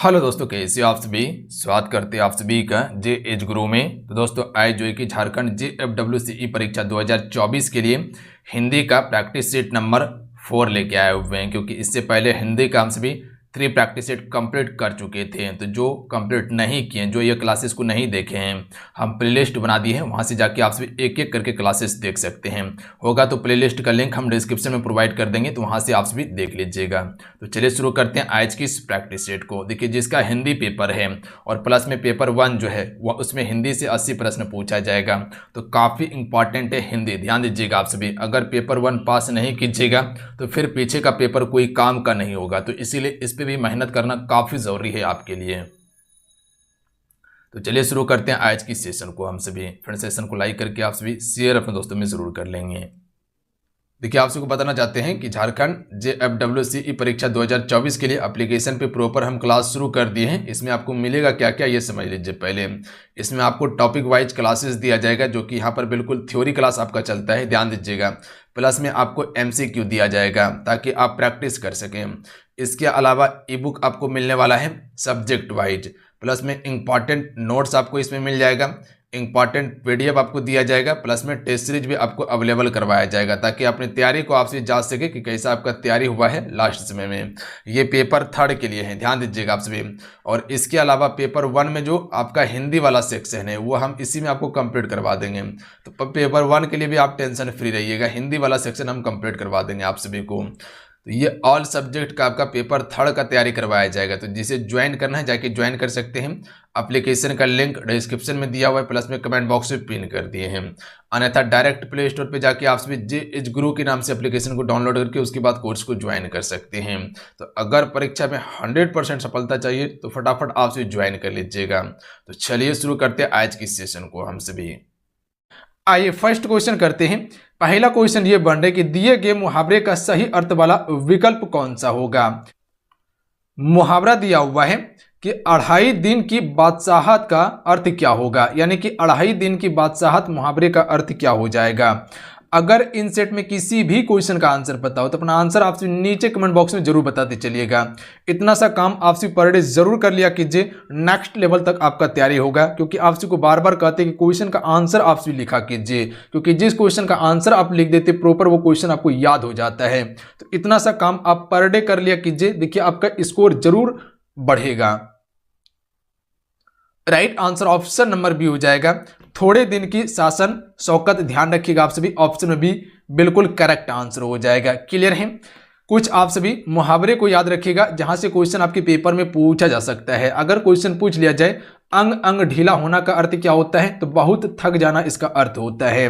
Hello दोस्तों, कैसे आप सभी। स्वागत करते हैं आप सभी का जे एज गुरु में। तो दोस्तों आज जो है कि झारखंड JFWCE परीक्षा 2024 के लिए हिंदी का प्रैक्टिस सेट नंबर 4 लेके आए हुए हैं, क्योंकि इससे पहले हिंदी का हम सभी 3 प्रैक्टिस सेट कंप्लीट कर चुके थे। तो जो कंप्लीट नहीं किए, जो ये क्लासेस को नहीं देखे हैं, हम प्लेलिस्ट बना दी है, वहाँ से जाके आप सभी एक एक करके क्लासेस देख सकते हैं। होगा तो प्लेलिस्ट का लिंक हम डिस्क्रिप्शन में प्रोवाइड कर देंगे, तो वहाँ से आप सभी देख लीजिएगा। तो चलिए शुरू करते हैं आज की इस प्रैक्टिस सेट को। देखिए, जिसका हिंदी पेपर है और प्लस में पेपर 1 जो है वह उसमें हिंदी से 80 प्रश्न पूछा जाएगा। तो काफ़ी इंपॉर्टेंट है हिंदी, ध्यान दीजिएगा आप सभी। अगर पेपर 1 पास नहीं कीजिएगा तो फिर पीछे का पेपर कोई काम का नहीं होगा। तो इसीलिए इस पे भी मेहनत करना काफ़ी ज़रूरी है आपके लिए। तो चलिए शुरू करते हैं आज की सेशन को। हम सभी फ्रेंड सेशन को लाइक करके आप सभी शेयर अपने दोस्तों में ज़रूर कर लेंगे। देखिए, आप सबको बताना चाहते हैं कि झारखंड JFWCE परीक्षा 2024 के लिए एप्लीकेशन पे प्रॉपर हम क्लास शुरू कर दिए हैं। इसमें आपको मिलेगा क्या क्या, ये समझ लीजिए पहले। इसमें आपको टॉपिक वाइज क्लासेस दिया जाएगा, जो कि यहाँ पर बिल्कुल थ्योरी क्लास आपका चलता है, ध्यान दीजिएगा। प्लस में आपको MCQ दिया जाएगा ताकि आप प्रैक्टिस कर सकें। इसके अलावा ई बुक आपको मिलने वाला है सब्जेक्ट वाइज। प्लस में इंपॉर्टेंट नोट्स आपको इसमें मिल जाएगा, इंपॉर्टेंट PDF आपको दिया जाएगा। प्लस में टेस्ट सीरीज भी आपको अवेलेबल करवाया जाएगा, ताकि अपनी तैयारी को आपसे जांच सके कि कैसा आपका तैयारी हुआ है लास्ट समय में। ये पेपर 3 के लिए है, ध्यान दीजिएगा आप सभी। और इसके अलावा पेपर 1 में जो आपका हिंदी वाला सेक्शन है वो हम इसी में आपको कंप्लीट करवा देंगे। तो पेपर 1 के लिए भी आप टेंशन फ्री रहिएगा, हिंदी वाला सेक्शन हम कंप्लीट करवा देंगे आप सभी को। तो ये ऑल सब्जेक्ट का आपका पेपर 3 का तैयारी करवाया जाएगा। तो जिसे ज्वाइन करना है जाके ज्वाइन कर सकते हैं। एप्लीकेशन का लिंक डिस्क्रिप्शन में दिया हुआ है, प्लस में कमेंट बॉक्स में पिन कर दिए हैं। अन्यथा डायरेक्ट प्ले स्टोर पर जाके आप सभी जे एज गुरु के नाम से एप्लीकेशन को डाउनलोड करके उसके बाद कोर्स को ज्वाइन कर सकते हैं। तो अगर परीक्षा में 100% सफलता चाहिए तो फटाफट आप सभी ज्वाइन कर लीजिएगा। तो चलिए शुरू करते हैं आज की सेशन को हम सभी। आइए फर्स्ट क्वेश्चन करते हैं। पहला क्वेश्चन ये बन रहा है कि दिए गए मुहावरे का सही अर्थ वाला विकल्प कौन सा होगा। मुहावरा दिया हुआ है कि 2.5 दिन की बादशाहत का अर्थ क्या होगा, यानी कि 2.5 दिन की बादशाहत मुहावरे का अर्थ क्या हो जाएगा। अगर इन सेट में किसी भी क्वेश्चन का आंसर पता हो तो अपना आंसर आपसे नीचे कमेंट बॉक्स में जरूर बताते चलिएगा। इतना सा काम आपसे पर डे जरूर कर लिया कीजिए, नेक्स्ट लेवल तक आपका तैयारी होगा। क्योंकि आपसे को बार बार कहते हैं कि क्वेश्चन का आंसर आपसे लिखा कीजिए, क्योंकि जिस क्वेश्चन का आंसर आप लिख देते प्रॉपर वो क्वेश्चन आपको याद हो जाता है। तो इतना सा काम आप पर डे कर लिया कीजिए, देखिए आपका स्कोर जरूर बढ़ेगा। Right answer option number B हो जाएगा। थोड़े दिन की शासन शौकत, ध्यान रखिएगा आप सभी, ऑप्शन में भी बिल्कुल करेक्ट आंसर हो जाएगा। क्लियर है। कुछ आप सभी मुहावरे को याद रखिएगा जहां से क्वेश्चन आपके पेपर में पूछा जा सकता है। अगर क्वेश्चन पूछ लिया जाए अंग अंग ढीला होना का अर्थ क्या होता है, तो बहुत थक जाना इसका अर्थ होता है।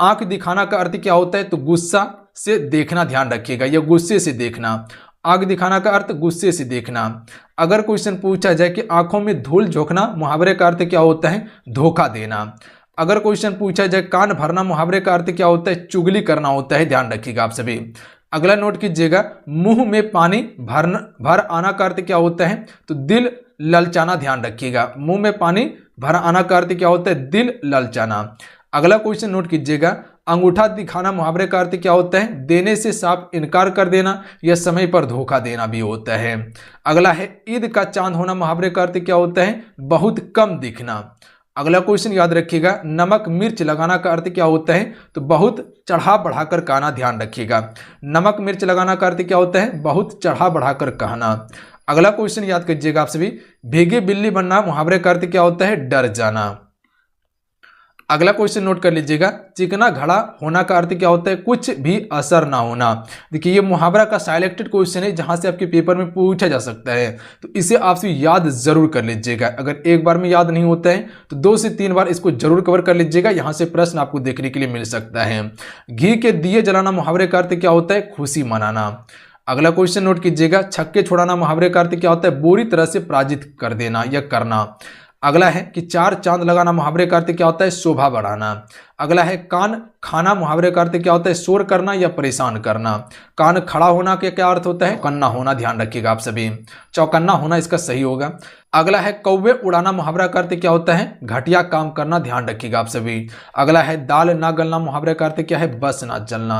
आंख दिखाना का अर्थ क्या होता है, तो गुस्सा से देखना, ध्यान रखिएगा, यह गुस्से से देखना। आग दिखाना का अर्थ गुस्से से देखना। अगर क्वेश्चन पूछा जाए कि आंखों में धूल झोंकना, मुहावरे का अर्थ क्या होता है, धोखा देना। अगर क्वेश्चन पूछा जाए कान भरना, मुहावरे का अर्थ क्या होता है, चुगली करना होता है, ध्यान रखिएगा आप सभी। अगला नोट कीजिएगा, मुंह में पानी भर आना का अर्थ क्या होता है, तो दिल ललचाना, ध्यान रखिएगा। मुंह में पानी भर आना का अर्थ क्या होता है, दिल ललचाना। अगला क्वेश्चन नोट कीजिएगा, अंगूठा दिखाना, मुहावरे का अर्थ क्या होता है, देने से साफ इनकार कर देना या समय पर धोखा देना भी होता है। अगला है ईद का चांद होना, मुहावरे का अर्थ क्या होता है, बहुत कम दिखना। अगला क्वेश्चन याद रखिएगा, नमक मिर्च लगाना का अर्थ क्या होता है, तो बहुत चढ़ा बढ़ाकर कहना, ध्यान रखिएगा। नमक मिर्च लगाना का अर्थ क्या होता है, बहुत चढ़ा बढ़ाकर कहना। अगला क्वेश्चन याद कीजिएगा आप सभी, भीगी बिल्ली बनना, मुहावरे का अर्थ क्या होता है, डर जाना। अगला क्वेश्चन नोट कर लीजिएगा, चिकना घड़ा होना का अर्थ क्या होता है, कुछ भी असर ना होना। देखिए ये मुहावरा का सिलेक्टेड क्वेश्चन है जहां से आपके पेपर में पूछा जा सकता है, तो इसे आपसे याद जरूर कर लीजिएगा। अगर एक बार में याद नहीं होता है तो 2 से 3 बार इसको जरूर कवर कर लीजिएगा, यहां से प्रश्न आपको देखने के लिए मिल सकता है। घी के दिए जलाना, मुहावरे का अर्थ क्या होता है, खुशी मनाना। अगला क्वेश्चन नोट कीजिएगा, छक्के छोड़ाना, मुहावरे का अर्थ क्या होता है, बुरी तरह से पराजित कर देना या करना। अगला है कि 4 चांद लगाना, मुहावरे का अर्थ क्या होता है, शोभा बढ़ाना। अगला है कान खाना, मुहावरे का अर्थ क्या होता है, शोर करना या परेशान करना। कान खड़ा होना के क्या अर्थ होता है, चौकन्ना होना, ध्यान रखिएगा आप सभी, चौकन्ना होना इसका सही होगा। अगला है कौवे उड़ाना, मुहावरा का अर्थ क्या होता है, घटिया काम करना, ध्यान रखिएगा आप सभी। अगला है दाल ना गलना, मुहावरे का अर्थ क्या है, बस ना चलना।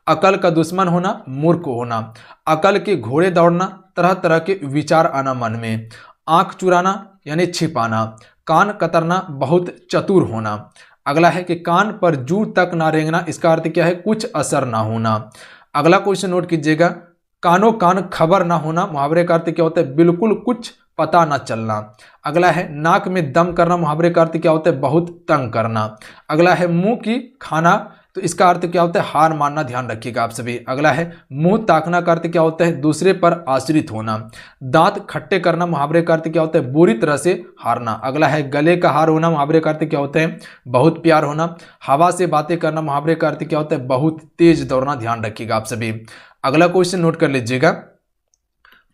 अकल का दुश्मन होना, मूर्ख होना। अकल के घोड़े दौड़ना, तरह तरह के विचार आना मन में। आंख चुराना यानी छिपाना, कान कतरना बहुत चतुर होना। अगला है कि कान पर जू तक ना रेंगना, इसका अर्थ क्या है, कुछ असर ना होना। अगला क्वेश्चन नोट कीजिएगा, कानो कान खबर ना होना, मुहावरे का अर्थ क्या होता है, बिल्कुल कुछ पता ना चलना। अगला है नाक में दम करना, मुहावरे का अर्थ क्या होता है, बहुत तंग करना। अगला है मुंह की खाना, तो इसका अर्थ क्या होता है, हार मानना, ध्यान रखिएगा आप सभी। अगला है मुंह ताकना का अर्थ क्या होता है, दूसरे पर आश्रित होना। दांत खट्टे करना, मुहावरे का अर्थ क्या होता है, बुरी तरह से हारना। अगला है गले का हार होना, मुहावरे का अर्थ क्या होता है, बहुत प्यार होना। हवा से बातें करना, मुहावरे का अर्थ क्या होता है, बहुत तेज दौड़ना, ध्यान रखिएगा आप सभी। अगला क्वेश्चन नोट कर लीजिएगा,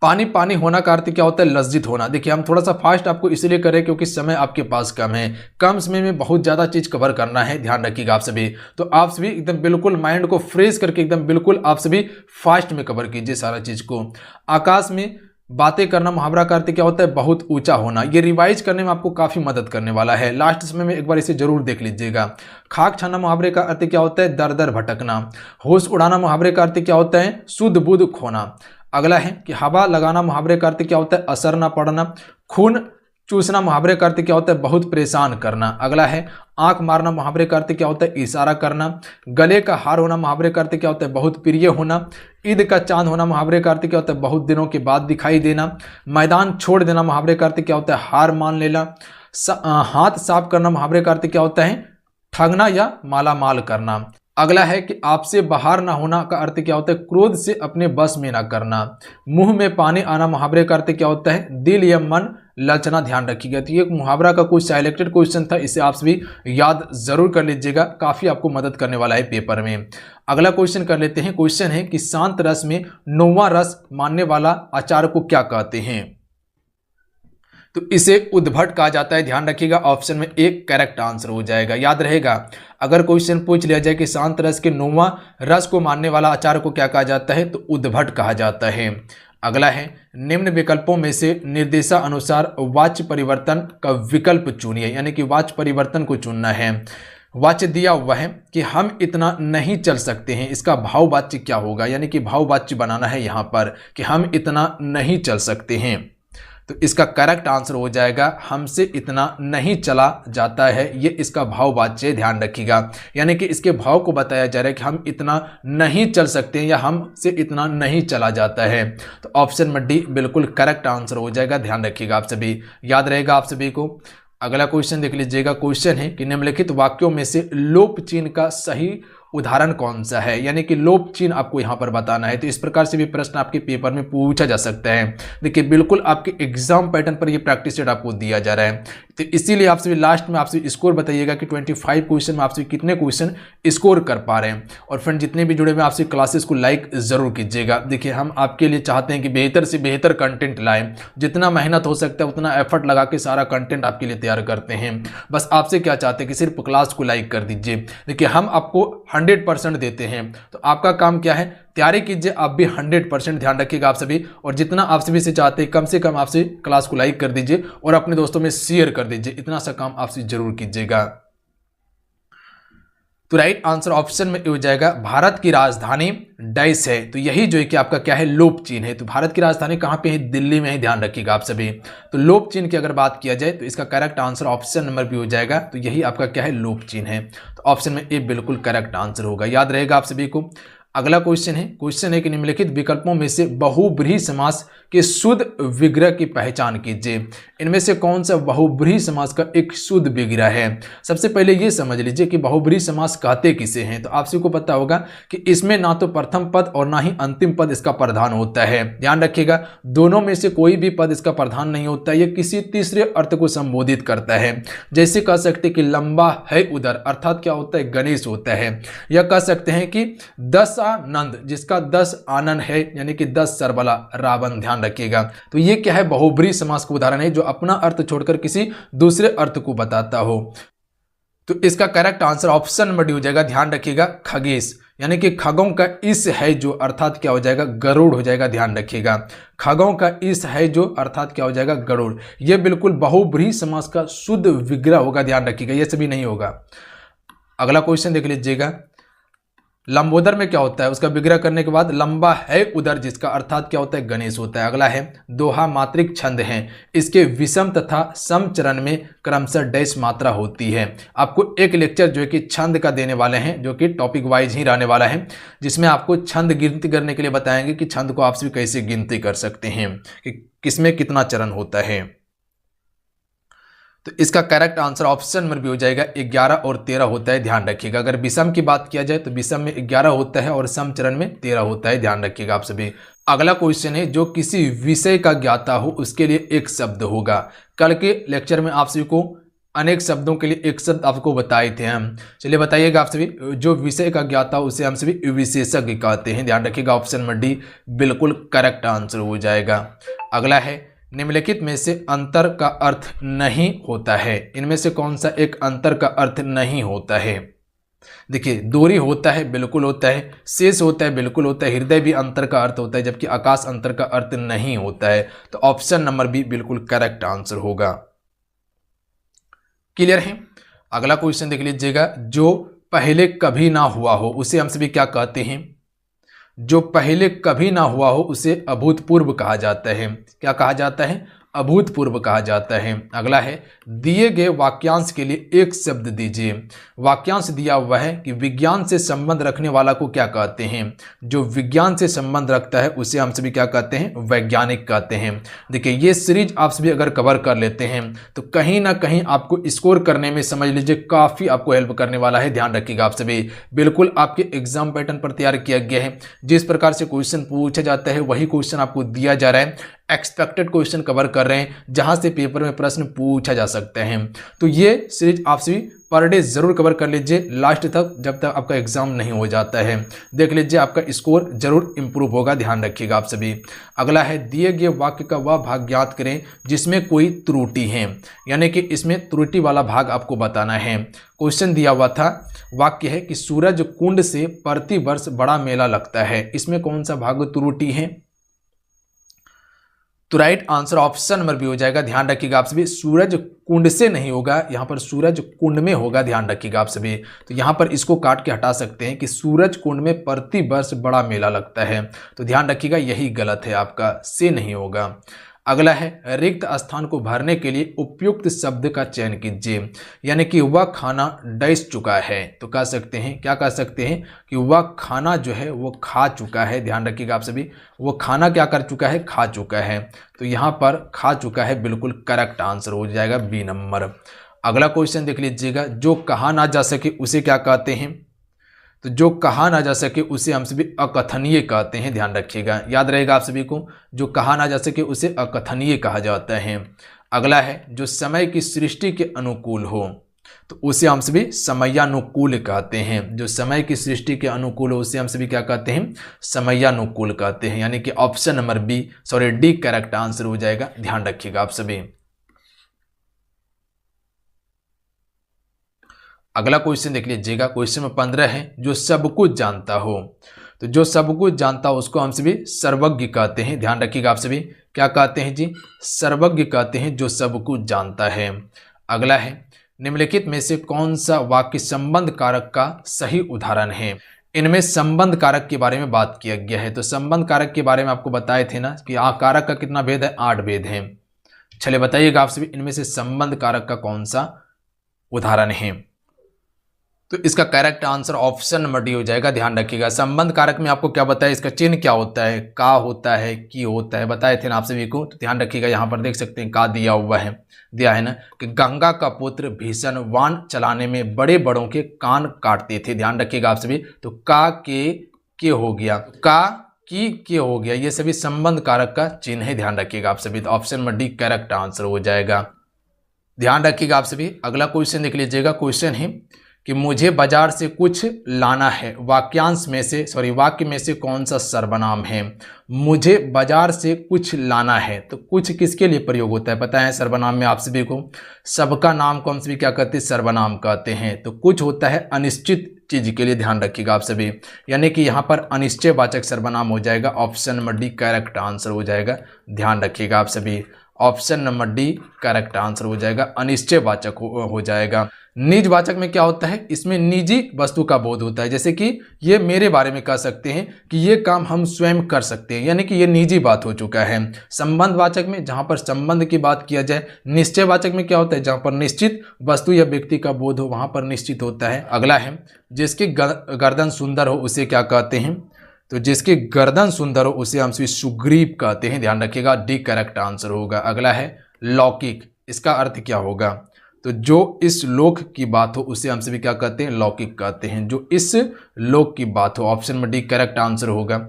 पानी पानी होना का अर्थ क्या होता है, लज्जित होना। देखिए हम थोड़ा सा फास्ट आपको इसलिए करें क्योंकि समय आपके पास कम है, कम समय में बहुत ज्यादा चीज कवर करना है, ध्यान रखिएगा आप सभी। तो आप सभी एकदम बिल्कुल माइंड को फ्रेश करके एकदम बिल्कुल आप सभी फास्ट में कवर कीजिए सारा चीज को। आकाश में बातें करना, मुहावरा का अर्थ क्या होता है, बहुत ऊंचा होना। ये रिवाइज करने में आपको काफी मदद करने वाला है, लास्ट समय में एक बार इसे जरूर देख लीजिएगा। खाक छाना, मुहावरे का अर्थ क्या होता है, दर दर भटकना। होश उड़ाना, मुहावरे का अर्थ क्या होता है, शुद्ध बुद्ध खोना। अगला है कि हवा लगाना, मुहावरे का अर्थ क्या होता है, असर ना पड़ना। खून चूसना, मुहावरे का अर्थ क्या होता है, बहुत परेशान करना। अगला है आंख मारना, मुहावरे का अर्थ क्या होता है, इशारा करना। गले का हार होना, मुहावरे का अर्थ क्या होता है, बहुत प्रिय होना। ईद का चांद होना, मुहावरे का अर्थ क्या होता है, बहुत दिनों के बाद दिखाई देना। मैदान छोड़ देना, मुहावरे का अर्थ क्या होता है, हार मान लेना। हाथ साफ करना, मुहावरे का अर्थ क्या होता है, ठगना या माला माल करना। अगला है कि आपसे बाहर ना होना का अर्थ क्या होता है, क्रोध से अपने बस में ना करना। मुंह में पानी आना, मुहावरे का अर्थ क्या होता है, दिल या मन ललचना, ध्यान रखिएगा। तो ये मुहावरा का कुछ सिलेक्टेड क्वेश्चन था, इसे आप सभी याद जरूर कर लीजिएगा, काफी आपको मदद करने वाला है पेपर में। अगला क्वेश्चन कर लेते हैं। क्वेश्चन है कि शांत रस में 9वां रस मानने वाला आचार्य को क्या कहते हैं, तो इसे उद्भट कहा जाता है, ध्यान रखिएगा। ऑप्शन में एक करेक्ट आंसर हो जाएगा, याद रहेगा। अगर क्वेश्चन पूछ लिया जाए कि शांत रस के 9वां रस को मानने वाला आचार्य को क्या कहा जाता है, तो उद्भट कहा जाता है। अगला है निम्न विकल्पों में से निर्देशानुसार वाच्य परिवर्तन का विकल्प चुनिए, यानी कि वाच्य परिवर्तन को चुनना है। वाच्य दिया हुआ है कि हम इतना नहीं चल सकते हैं, इसका भाव वाच्य क्या होगा, यानी कि भाव वाच्य बनाना है यहाँ पर कि हम इतना नहीं चल सकते हैं। तो इसका करेक्ट आंसर हो जाएगा हमसे इतना नहीं चला जाता है, ये इसका भाव वाच्य, ध्यान रखिएगा। यानी कि इसके भाव को बताया जा रहा है कि हम इतना नहीं चल सकते हैं या हमसे इतना नहीं चला जाता है। तो ऑप्शन में डी बिल्कुल करेक्ट आंसर हो जाएगा, ध्यान रखिएगा आप सभी, याद रहेगा आप सभी को। अगला क्वेश्चन देख लीजिएगा। क्वेश्चन है कि निम्नलिखित वाक्यों में से लोप चिन्ह का सही उदाहरण कौन सा है, यानी कि लोप चिन्ह आपको यहां पर बताना है। तो इस प्रकार से भी प्रश्न आपके पेपर में पूछा जा सकता है। देखिए बिल्कुल आपके एग्जाम पैटर्न पर ये प्रैक्टिस सेट आपको दिया जा रहा है, तो इसीलिए आपसे भी लास्ट में आपसे स्कोर बताइएगा कि 25 क्वेश्चन में आपसे कितने क्वेश्चन स्कोर कर पा रहे हैं। और फ्रेंड जितने भी जुड़े हुए आपसे क्लासेस को लाइक जरूर कीजिएगा। देखिए हम आपके लिए चाहते हैं कि बेहतर से बेहतर कंटेंट लाएं, जितना मेहनत हो सकता है उतना एफर्ट लगा के सारा कंटेंट आपके लिए तैयार करते हैं। बस आपसे क्या चाहते हैं कि सिर्फ क्लास को लाइक कर दीजिए। देखिए हम आपको 100% देते हैं, तो आपका काम क्या है, तैयारी कीजिए आप भी 100%, ध्यान रखिएगा आप सभी। और जितना आप सभी से चाहते हैं कम से कम आपसे क्लास को लाइक कर दीजिए और अपने दोस्तों में शेयर कर दीजिए, इतना सा काम आपसे जरूर कीजिएगा। तो राइट आंसर ऑप्शन में हो जाएगा भारत की राजधानी डैश है। तो यही जो है कि आपका क्या है, लोप चिन्ह है। तो भारत की राजधानी कहां पे है, दिल्ली में है, ध्यान रखिएगा आप सभी। तो लोप चिन्ह की अगर बात किया जाए तो इसका करेक्ट आंसर ऑप्शन नंबर भी हो जाएगा। तो यही आपका क्या है, लोप चिन्ह है। तो ऑप्शन में ए बिल्कुल करेक्ट आंसर होगा, याद रहेगा आप सभी को। अगला क्वेश्चन है कि निम्नलिखित विकल्पों में से बहुब्रीहि समास के शुद्ध विग्रह की पहचान कीजिए। इनमें से कौन सा बहुब्रीहि समास का एक शुद्ध विग्रह है। सबसे पहले ये समझ लीजिए कि बहुब्रीहि समास कहते किसे हैं। तो आप सभी को पता होगा कि इसमें ना तो प्रथम पद और ना ही अंतिम पद इसका प्रधान होता है, ध्यान रखिएगा। दोनों में से कोई भी पद इसका प्रधान नहीं होता है, ये किसी तीसरे अर्थ को संबोधित करता है। जैसे कह सकते हैं कि लंबा है उधर, अर्थात क्या होता है, गणेश होता है। या कह सकते हैं कि 10 नंद, जिसका 10 आनंद है, यानी कि 10 सरबला रावण, ध्यान रखिएगा। तो ये क्या है, बहुब्रीहि समास का उदाहरण है जो अपना अर्थ छोड़कर किसी दूसरे अर्थ को बताता हो। तो इसका correct answer option number D हो जाएगा, ध्यान रखिएगा, खगेश, यानी कि खगों का इस है जो, अर्थात क्या हो जाएगा, गरुड़ हो जाएगा, ध्यान रखिएगा। खगों का इस है जो, अर्थात क्या हो जाएगा, गरुड़। यह बिल्कुल बहुब्रीहि समास का शुद्ध विग्रह होगा, ध्यान रखिएगा, यह सभी नहीं होगा। अगला क्वेश्चन देख लीजिएगा। लंबोदर में क्या होता है, उसका विग्रह करने के बाद लंबा है उदर, जिसका अर्थात क्या होता है, गणेश होता है। अगला है दोहा मात्रिक छंद हैं, इसके विषम तथा सम चरण में क्रमशः डैश मात्रा होती है। आपको एक लेक्चर जो है कि छंद का देने वाले हैं, जो कि टॉपिक वाइज ही रहने वाला है, जिसमें आपको छंद गिनती करने के लिए बताएंगे कि छंद को आप भी कैसे गिनती कर सकते हैं कि किसमें कितना चरण होता है। तो इसका correct answer option number B हो जाएगा, 11 और 13 होता है, ध्यान रखिएगा। अगर विषम की बात किया जाए तो विषम में 11 होता है और सम चरण में 13 होता है, ध्यान रखिएगा आप सभी। अगला क्वेश्चन है, जो किसी विषय का ज्ञाता हो उसके लिए एक शब्द होगा। कल के लेक्चर में आप सभी को अनेक शब्दों के लिए एक शब्द आपको बताए थे हम। चलिए बताइएगा आप सभी, जो विषय का ज्ञाता हो उसे हम सभी विशेषज्ञ कहते हैं, ध्यान रखिएगा। ऑप्शन नंबर डी बिल्कुल करेक्ट आंसर हो जाएगा। अगला है, निम्नलिखित में से अंतर का अर्थ नहीं होता है। इनमें से कौन सा एक अंतर का अर्थ नहीं होता है? देखिए, दूरी होता है, बिल्कुल होता है। शेष होता है, बिल्कुल होता है। हृदय भी अंतर का अर्थ होता है, जबकि आकाश अंतर का अर्थ नहीं होता है। तो ऑप्शन नंबर बी बिल्कुल करेक्ट आंसर होगा। क्लियर है? अगला क्वेश्चन देख लीजिएगा, जो पहले कभी ना हुआ हो उसे हम सभी क्या कहते हैं? जो पहले कभी ना हुआ हो उसे अभूतपूर्व कहा जाता है। क्या कहा जाता है? अभूतपूर्व कहा जाता है। अगला है, दिए गए वाक्यांश के लिए एक शब्द दीजिए। वाक्यांश दिया हुआ है कि विज्ञान से संबंध रखने वाला को क्या कहते हैं? जो विज्ञान से संबंध रखता है उसे हम सभी क्या कहते हैं? वैज्ञानिक कहते हैं। देखिए, ये सीरीज आप सभी अगर कवर कर लेते हैं तो कहीं ना कहीं आपको स्कोर करने में समझ लीजिए काफ़ी आपको हेल्प करने वाला है, ध्यान रखिएगा आप सभी। बिल्कुल आपके एग्जाम पैटर्न पर तैयार किया गया है। जिस प्रकार से क्वेश्चन पूछा जाता है वही क्वेश्चन आपको दिया जा रहा है। एक्सपेक्टेड क्वेश्चन कवर कर रहे हैं, जहां से पेपर में प्रश्न पूछा जा सकते हैं। तो ये सीरीज आप सभी पर डे जरूर कवर कर लीजिए लास्ट तक, जब तक आपका एग्जाम नहीं हो जाता है। देख लीजिए, आपका स्कोर जरूर इंप्रूव होगा, ध्यान रखिएगा आप सभी। अगला है, दिए गए वाक्य का वह भाग ज्ञात करें जिसमें कोई त्रुटि है, यानी कि इसमें त्रुटि वाला भाग आपको बताना है। क्वेश्चन दिया हुआ था, वाक्य है कि सूरज कुंड से प्रति वर्ष बड़ा मेला लगता है, इसमें कौन सा भाग त्रुटि है? तो right answer option number B हो जाएगा। ध्यान रखिएगा आप सभी, सूरज कुंड से नहीं होगा, यहाँ पर सूरज कुंड में होगा, ध्यान रखिएगा आप सभी। तो यहाँ पर इसको काट के हटा सकते हैं कि सूरज कुंड में प्रति वर्ष बड़ा मेला लगता है। तो ध्यान रखिएगा, यही गलत है आपका, से नहीं होगा। अगला है, रिक्त स्थान को भरने के लिए उपयुक्त शब्द का चयन कीजिए, यानी कि वह खाना डैश चुका है। तो कह सकते हैं, क्या कह सकते हैं कि वह खाना जो है वो खा चुका है। ध्यान रखिएगा आप सभी, वो खाना क्या कर चुका है? खा चुका है। तो यहाँ पर खा चुका है बिल्कुल करेक्ट आंसर हो जाएगा, बी नंबर। अगला क्वेश्चन देख लीजिएगा, जो कहा ना जा सके उसे क्या कहते हैं? तो जो कहा ना जा सके उसे हम सभी अकथनीय कहते हैं, ध्यान रखिएगा, याद रहेगा आप सभी को। जो कहा ना जा सके उसे अकथनीय कहा जाता है। अगला है, जो समय की सृष्टि के अनुकूल हो तो उसे हम सभी समयानुकूल कहते हैं। जो समय की सृष्टि के अनुकूल हो उसे हम सभी क्या कहते हैं? समयानुकूल कहते हैं, यानी कि option number B sorry D correct answer हो जाएगा, ध्यान रखिएगा आप सभी। अगला क्वेश्चन देख लीजिएगा, क्वेश्चन नंबर 15 है, जो सब कुछ जानता हो। तो जो सब कुछ जानता हो उसको हम सभी सर्वज्ञ कहते हैं, ध्यान रखिएगा आप सभी। क्या कहते हैं जी? सर्वज्ञ कहते हैं, जो सब कुछ जानता है। अगला है, निम्नलिखित में से कौन सा वाक्य संबंध कारक का सही उदाहरण है? इनमें संबंध कारक के बारे में बात किया गया है। तो संबंध कारक के बारे में आपको बताए थे ना कि कारक का कितना भेद है? 8 भेद है। चलिए बताइएगा आप सभी, इनमें से संबंध कारक का कौन सा उदाहरण है? तो इसका correct answer option number D हो जाएगा, ध्यान रखिएगा। संबंध कारक में आपको क्या बताया? इसका चिन्ह क्या होता है? का होता है, की होता है, बताए थे ना आप सभी को। तो ध्यान रखिएगा, यहाँ पर देख सकते हैं का दिया हुआ है, दिया है ना कि गंगा का पुत्र भीषण वाण चलाने में बड़े बड़ों के कान काटते थे, ध्यान रखिएगा आप सभी। तो का के हो गया, का की के हो गया, ये सभी संबंध कारक का चिन्ह है, ध्यान रखिएगा आप सभी। तो option number D correct answer हो जाएगा, ध्यान रखिएगा आप सभी। अगला क्वेश्चन देख लीजिएगा, क्वेश्चन है कि मुझे बाजार से कुछ लाना है, वाक्यांश में से वाक्य में से कौन सा सर्वनाम है? मुझे बाजार से कुछ लाना है, तो कुछ किसके लिए प्रयोग होता है पता है? सर्वनाम में आप सभी को सबका नाम को हम सभी क्या कहते हैं? सर्वनाम कहते हैं। तो कुछ होता है अनिश्चित चीज के लिए, ध्यान रखिएगा आप सभी, यानी कि यहाँ पर अनिश्चयवाचक सर्वनाम हो जाएगा। Option number D correct answer हो जाएगा, ध्यान रखिएगा आप सभी। Option number D correct answer हो जाएगा, अनिश्चयवाचक हो जाएगा। निजवाचक में क्या होता है, इसमें निजी वस्तु का बोध होता है, जैसे कि ये मेरे बारे में कह सकते हैं कि ये काम हम स्वयं कर सकते हैं, यानी कि ये निजी बात हो चुका है। संबंधवाचक में जहां पर संबंध की बात किया जाए। निश्चयवाचक में क्या होता है, जहां पर निश्चित वस्तु या व्यक्ति का बोध हो वहां पर निश्चित होता है। अगला है जिसकी गर्दन सुंदर हो उसे क्या कहते हैं, तो जिसकी गर्दन सुंदर हो उसे हम सुग्रीव कहते हैं, ध्यान रखिएगा, डी करेक्ट आंसर होगा। अगला है लौकिक, इसका अर्थ क्या होगा, तो जो इस लोक की बात हो उसे हम सभी क्या कहते हैं, लौकिक कहते हैं, जो इस लोक की बात हो, ऑप्शन में डी करेक्ट आंसर होगा।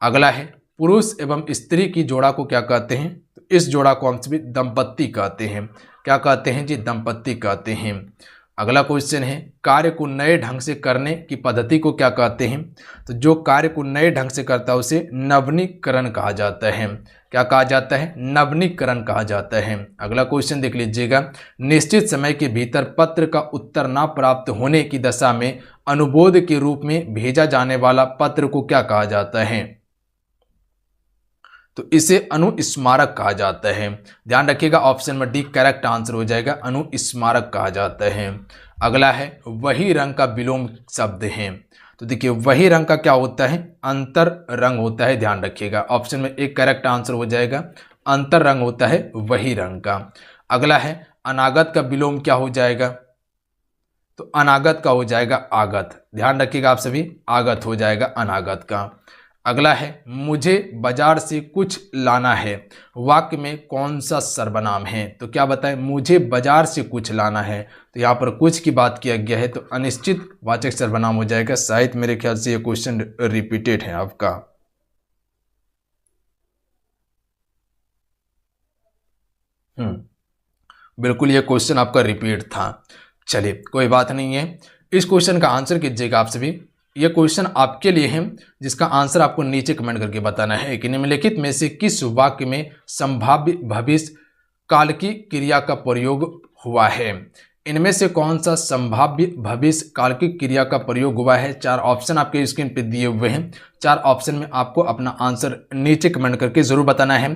अगला है पुरुष एवं स्त्री की जोड़ा को क्या कहते हैं, तो इस जोड़ा को हम सभी दंपत्ति कहते हैं, क्या कहते हैं जी, दंपत्ति कहते हैं। अगला क्वेश्चन है कार्य को नए ढंग से करने की पद्धति को क्या कहते हैं, तो जो कार्य को नए ढंग से करता है उसे नवीनीकरण कहा जाता है, क्या कहा जाता है, नवीनीकरण कहा जाता है। अगला क्वेश्चन देख लीजिएगा, निश्चित समय के भीतर पत्र का उत्तर न प्राप्त होने की दशा में अनुबोध के रूप में भेजा जाने वाला पत्र को क्या कहा जाता है, तो इसे अनुस्मारक कहा जाता है, ध्यान रखिएगा, ऑप्शन में डी करेक्ट आंसर हो जाएगा, अनुस्मारक कहा जाता है। अगला है वही रंग का विलोम शब्द है, तो देखिए वही रंग का क्या होता है, अंतर रंग होता है, ध्यान रखिएगा, ऑप्शन में एक करेक्ट आंसर हो जाएगा, अंतर रंग होता है वही रंग का। अगला है अनागत का विलोम क्या हो जाएगा, तो अनागत का हो जाएगा आगत, ध्यान रखिएगा आप सभी, आगत हो जाएगा अनागत का। अगला है मुझे बाजार से कुछ लाना है, वाक्य में कौन सा सर्वनाम है, तो क्या बताएं, मुझे बाजार से कुछ लाना है, तो यहाँ पर कुछ की बात किया गया है, तो अनिश्चित वाचक सर्वनाम हो जाएगा। शायद मेरे ख्याल से ये क्वेश्चन रिपीटेड है आपका। बिल्कुल ये क्वेश्चन आपका रिपीट था। चलिए कोई बात नहीं है, इस क्वेश्चन का आंसर कीजिएगा आप सभी। यह क्वेश्चन आपके लिए है जिसका आंसर आपको नीचे कमेंट करके बताना है कि निम्नलिखित में से किस वाक्य में संभाव्य भविष्य काल की क्रिया का प्रयोग हुआ है, इनमें से कौन सा संभाव्य भविष्य काल की क्रिया का प्रयोग हुआ है। चार ऑप्शन आपके स्क्रीन पे दिए हुए हैं, चार ऑप्शन में आपको अपना आंसर नीचे कमेंट करके जरूर बताना है।